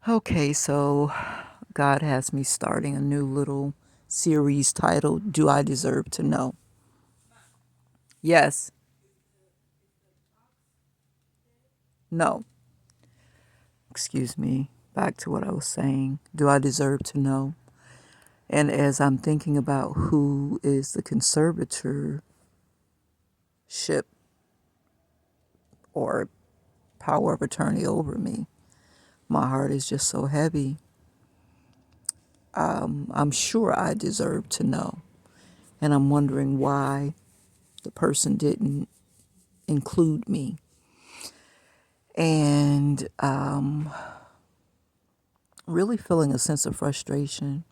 Okay, so God has me starting a new little series titled, Do I Deserve to Know? Yes, no. Excuse me. Back to what I was saying. Do I deserve to know? And as I'm thinking about who is the conservatorship or power of attorney over me, my heart is just so heavy. I'm sure I deserve to know. And I'm wondering why the person didn't include me. And really feeling a sense of frustration.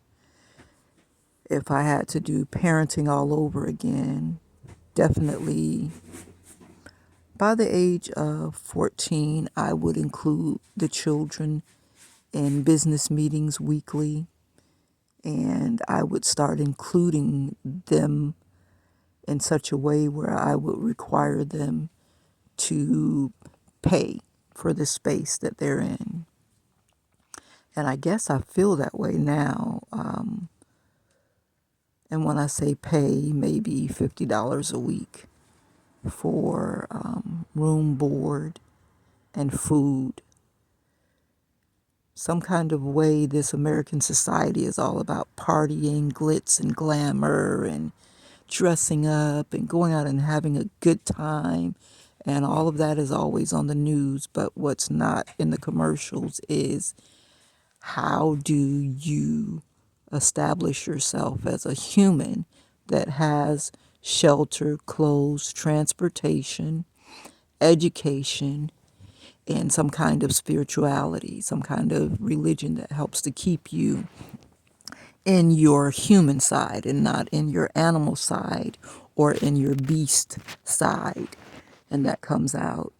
If I had to do parenting all over again, definitely by the age of 14, I would include the children in business meetings weekly, and I would start including them in such a way where I would require them to pay for the space that they're in. And I guess I feel that way now. And when I say pay, maybe $50 a week for room, board, and food. Some kind of way this American society is all about partying, glitz, and glamour, and dressing up, and going out and having a good time. And all of that is always on the news. But what's not in the commercials is how do you establish yourself as a human that has shelter, clothes, transportation, education, and some kind of spirituality, some kind of religion that helps to keep you in your human side and not in your animal side or in your beast side. And that comes out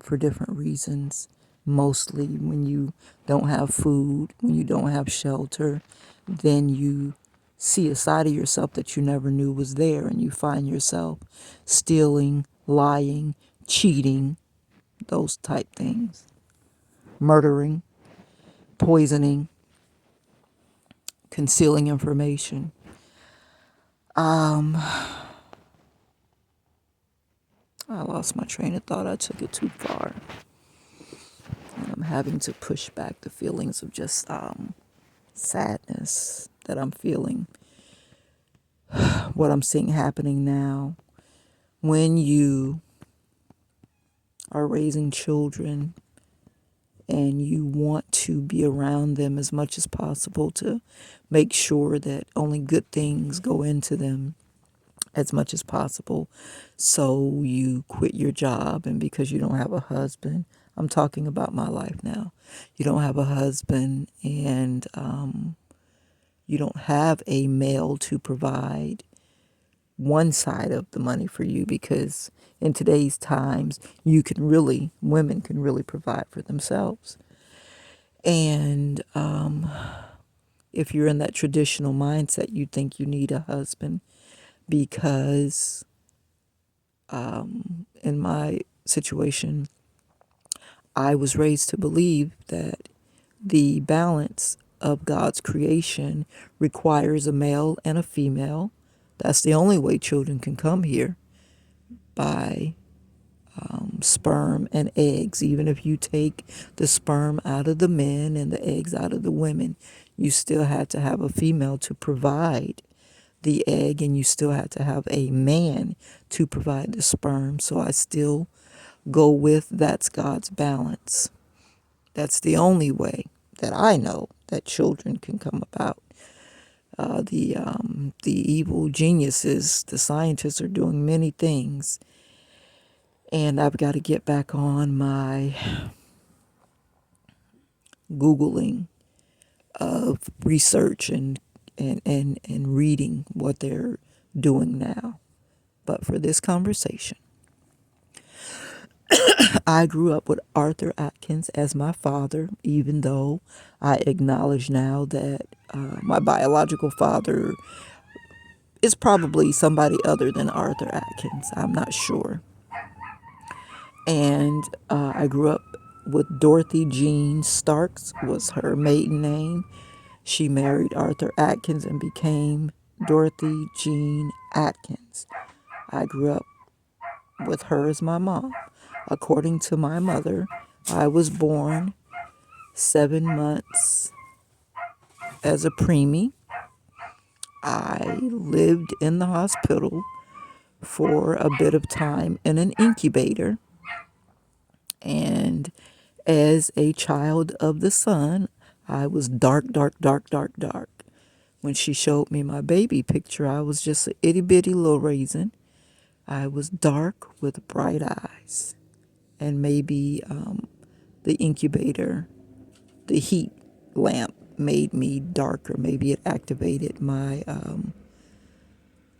for different reasons. Mostly when you don't have food, when you don't have shelter, then you see a side of yourself that you never knew was there, and you find yourself stealing, lying, cheating, those type things, murdering, poisoning, concealing information. I lost my train of thought. I took it too far. And I'm having to push back the feelings of just sadness that I'm feeling. What I'm seeing happening now. When you are raising children and you want to be around them as much as possible to make sure that only good things go into them as much as possible. So you quit your job, and because you don't have a husband, I'm talking about my life now. You don't have a husband, and you don't have a male to provide one side of the money for you, because in today's times, women can really provide for themselves. And if you're in that traditional mindset, you think you need a husband because in my situation, I was raised to believe that the balance of God's creation requires a male and a female. That's the only way children can come here, by sperm and eggs. Even if you take the sperm out of the men and the eggs out of the women, you still had to have a female to provide the egg, and you still had to have a man to provide the sperm. So I still go with that's God's balance. That's the only way that I know that children can come about. The evil geniuses, the scientists, are doing many things, and I've got to get back on my Googling of research and reading what they're doing now. But for this conversation, I grew up with Arthur Atkins as my father, even though I acknowledge now that my biological father is probably somebody other than Arthur Atkins. I'm not sure. And I grew up with Dorothy Jean Starks was her maiden name. She married Arthur Atkins and became Dorothy Jean Atkins. I grew up with her as my mom. According to my mother, I was born 7 months as a preemie. I lived in the hospital for a bit of time in an incubator. And as a child of the sun, I was dark, dark, dark, dark, dark. When she showed me my baby picture, I was just a itty bitty little raisin. I was dark with bright eyes. And maybe the incubator, the heat lamp made me darker. Maybe it activated my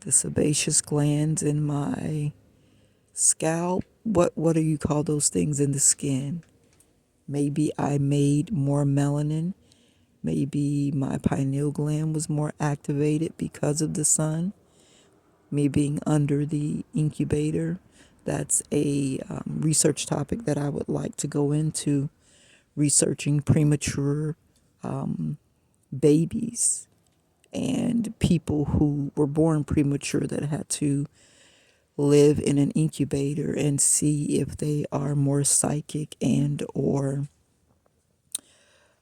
the sebaceous glands in my scalp. What do you call those things in the skin? Maybe I made more melanin. Maybe my pineal gland was more activated because of the sun. Me being under the incubator. That's a research topic that I would like to go into, researching premature babies and people who were born premature that had to live in an incubator, and see if they are more psychic and or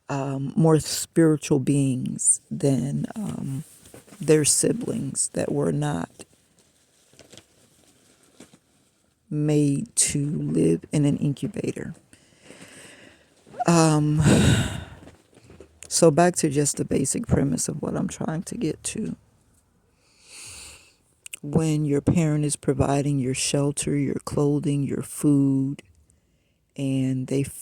more spiritual beings than their siblings that were not made to live in an incubator. So back to just the basic premise of what I'm trying to get to. When your parent is providing your shelter, your clothing, your food, and they